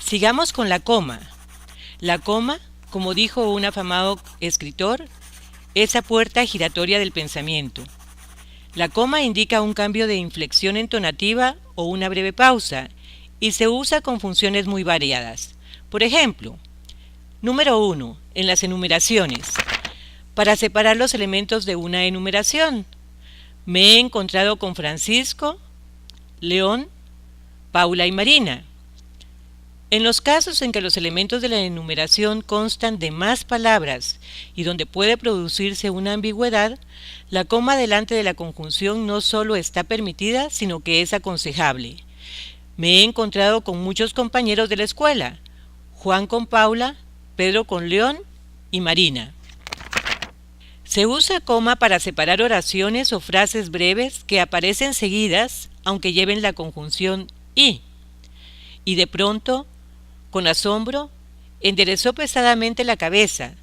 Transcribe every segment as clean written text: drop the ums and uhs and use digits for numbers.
Sigamos con la coma. La coma, como dijo un afamado escritor, es la puerta giratoria del pensamiento. La coma indica un cambio de inflexión entonativa o una breve pausa y se usa con funciones muy variadas. Por ejemplo, número 1. En las enumeraciones. Para separar los elementos de una enumeración. Me he encontrado con Francisco, León, Paula y Marina. En los casos en que los elementos de la enumeración constan de más palabras y donde puede producirse una ambigüedad, la coma delante de la conjunción no solo está permitida, sino que es aconsejable. Me he encontrado con muchos compañeros de la escuela, Juan con Paula, Pedro con León y Marina. Se usa coma para separar oraciones o frases breves que aparecen seguidas, aunque lleven la conjunción y. Y de pronto, con asombro, enderezó pesadamente la cabeza.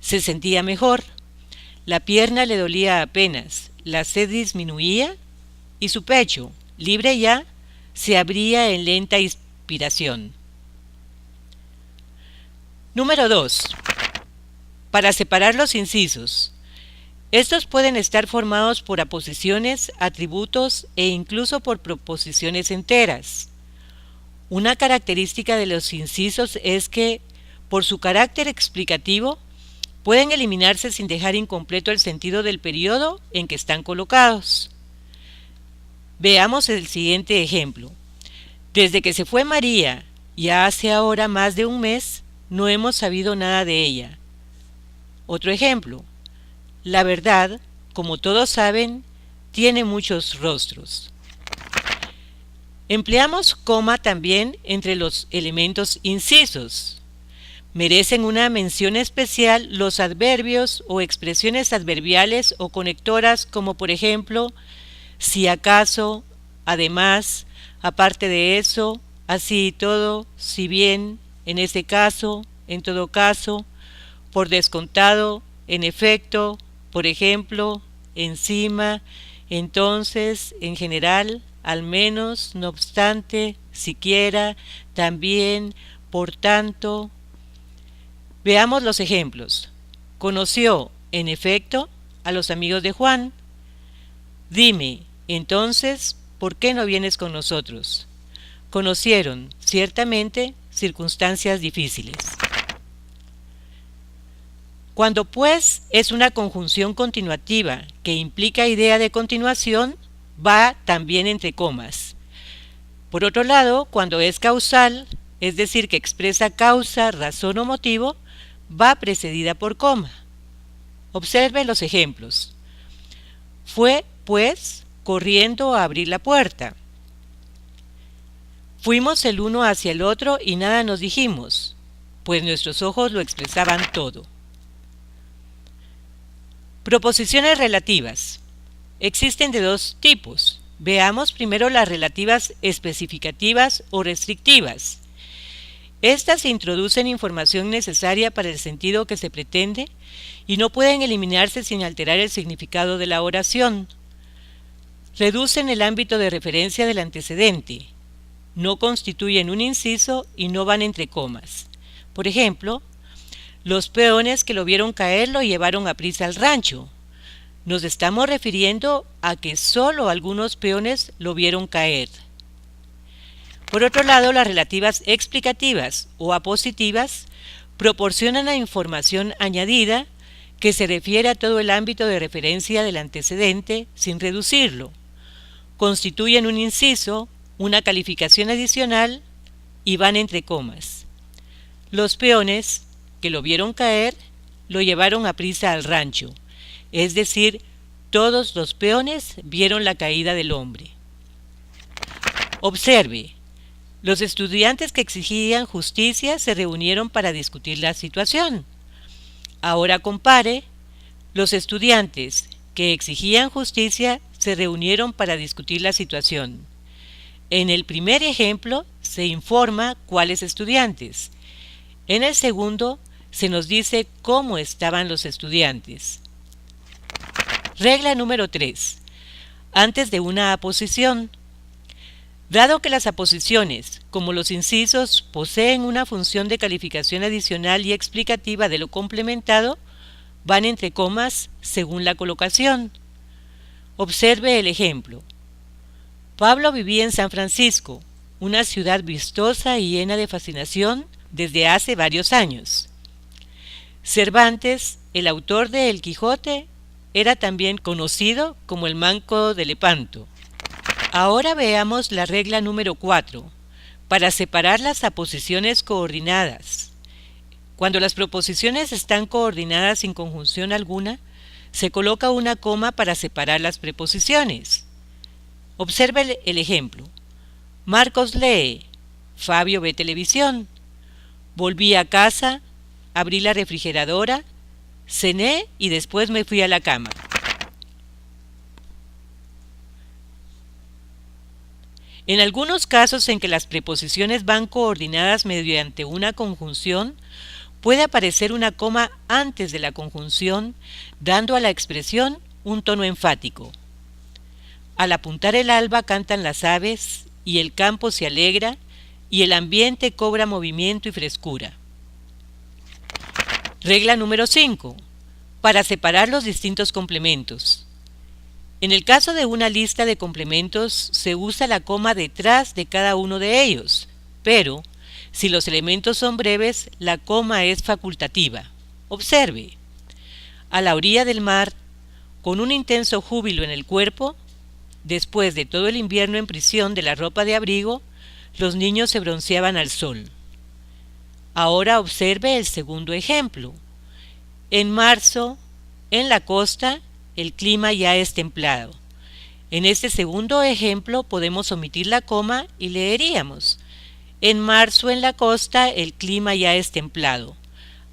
Se sentía mejor. La pierna le dolía apenas, la sed disminuía y su pecho, libre ya, se abría en lenta inspiración. Número 2. Para separar los incisos. Estos pueden estar formados por aposiciones, atributos e incluso por proposiciones enteras. Una característica de los incisos es que, por su carácter explicativo, pueden eliminarse sin dejar incompleto el sentido del periodo en que están colocados. Veamos el siguiente ejemplo. Desde que se fue María, ya hace ahora más de un mes, no hemos sabido nada de ella. Otro ejemplo. La verdad, como todos saben, tiene muchos rostros. Empleamos coma también entre los elementos incisos. Merecen una mención especial los adverbios o expresiones adverbiales o conectoras como por ejemplo, si acaso, además, aparte de eso, así y todo, si bien, en este caso, en todo caso, por descontado, en efecto, por ejemplo, encima, entonces, en general, al menos, no obstante, siquiera, también, por tanto. Veamos los ejemplos. Conoció, en efecto, a los amigos de Juan. Dime, entonces, ¿por qué no vienes con nosotros? Conocieron, ciertamente, circunstancias difíciles. Cuando pues es una conjunción continuativa que implica idea de continuación, va también entre comas. Por otro lado, cuando es causal, es decir, que expresa causa, razón o motivo, va precedida por coma. Observe los ejemplos. Fue, pues, corriendo a abrir la puerta. Fuimos el uno hacia el otro y nada nos dijimos, pues nuestros ojos lo expresaban todo. Proposiciones relativas. Existen de dos tipos. Veamos primero las relativas especificativas o restrictivas. Estas introducen información necesaria para el sentido que se pretende y no pueden eliminarse sin alterar el significado de la oración. Reducen el ámbito de referencia del antecedente. No constituyen un inciso y no van entre comas. Por ejemplo, los peones que lo vieron caer lo llevaron a prisa al rancho. Nos estamos refiriendo a que solo algunos peones lo vieron caer. Por otro lado, las relativas explicativas o apositivas proporcionan la información añadida que se refiere a todo el ámbito de referencia del antecedente sin reducirlo. Constituyen un inciso, una calificación adicional y van entre comas. Los peones que lo vieron caer lo llevaron a prisa al rancho, es decir, todos los peones vieron la caída del hombre. Observe, los estudiantes que exigían justicia se reunieron para discutir la situación. Ahora compare, los estudiantes que exigían justicia se reunieron para discutir la situación. En el primer ejemplo se informa cuáles estudiantes. En el segundo se nos dice cómo estaban los estudiantes. Regla número 3. Antes de una aposición. Dado que las aposiciones, como los incisos, poseen una función de calificación adicional y explicativa de lo complementado, van entre comas según la colocación. Observe el ejemplo. Pablo vivía en San Francisco, una ciudad vistosa y llena de fascinación desde hace varios años. Cervantes, el autor de El Quijote, era también conocido como el Manco de Lepanto. Ahora veamos la regla número 4, para separar las aposiciones coordinadas. Cuando las proposiciones están coordinadas sin conjunción alguna, se coloca una coma para separar las preposiciones. Observe el ejemplo. Marcos lee, Fabio ve televisión. Volví a casa, abrí la refrigeradora, cené y después me fui a la cama. En algunos casos en que las preposiciones van coordinadas mediante una conjunción, puede aparecer una coma antes de la conjunción, dando a la expresión un tono enfático. Al apuntar el alba cantan las aves, y el campo se alegra, y el ambiente cobra movimiento y frescura. Regla número 5. Para separar los distintos complementos. En el caso de una lista de complementos, se usa la coma detrás de cada uno de ellos, pero si los elementos son breves, la coma es facultativa. Observe. A la orilla del mar, con un intenso júbilo en el cuerpo, después de todo el invierno en prisión de la ropa de abrigo, los niños se bronceaban al sol. Ahora observe el segundo ejemplo. En marzo, en la costa, el clima ya es templado. En este segundo ejemplo podemos omitir la coma y leeríamos: en marzo en la costa el clima ya es templado.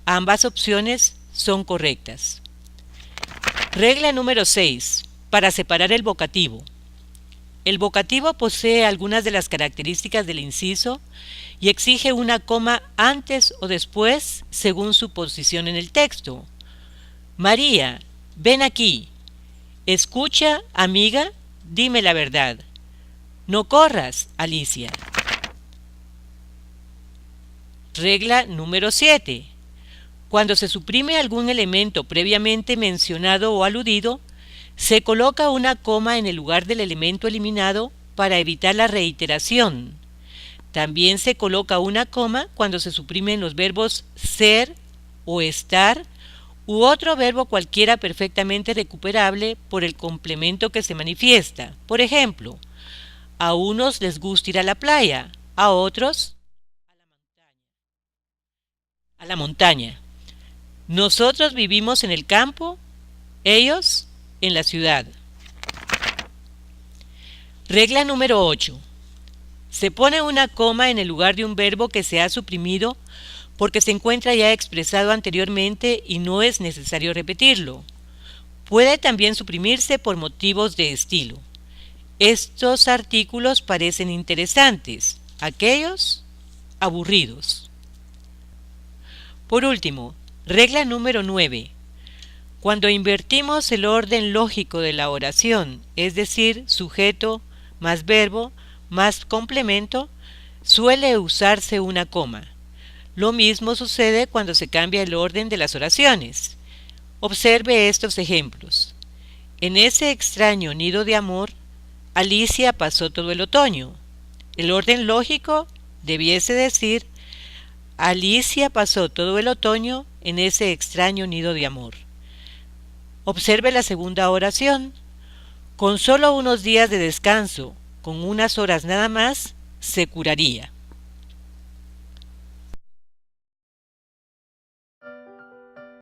Ambas opciones son correctas. Regla número 6. Para separar el vocativo. El vocativo posee algunas de las características del inciso y exige una coma antes o después según su posición en el texto. María, ven aquí. Escucha, amiga, dime la verdad. No corras, Alicia. Regla número 7. Cuando se suprime algún elemento previamente mencionado o aludido, se coloca una coma en el lugar del elemento eliminado para evitar la reiteración. También se coloca una coma cuando se suprimen los verbos ser o estar u otro verbo cualquiera perfectamente recuperable por el complemento que se manifiesta. Por ejemplo, a unos les gusta ir a la playa, a otros a la montaña. Nosotros vivimos en el campo, ellos en la ciudad. Regla número 8. Se pone una coma en el lugar de un verbo que se ha suprimido porque se encuentra ya expresado anteriormente y no es necesario repetirlo. Puede también suprimirse por motivos de estilo. Estos artículos parecen interesantes, aquellos aburridos. Por último, regla número 9. Cuando invertimos el orden lógico de la oración, es decir, sujeto más verbo más complemento, suele usarse una coma. Lo mismo sucede cuando se cambia el orden de las oraciones. Observe estos ejemplos. En ese extraño nido de amor, Alicia pasó todo el otoño. El orden lógico debiese decir: Alicia pasó todo el otoño en ese extraño nido de amor. Observe la segunda oración. Con solo unos días de descanso, con unas horas nada más, se curaría.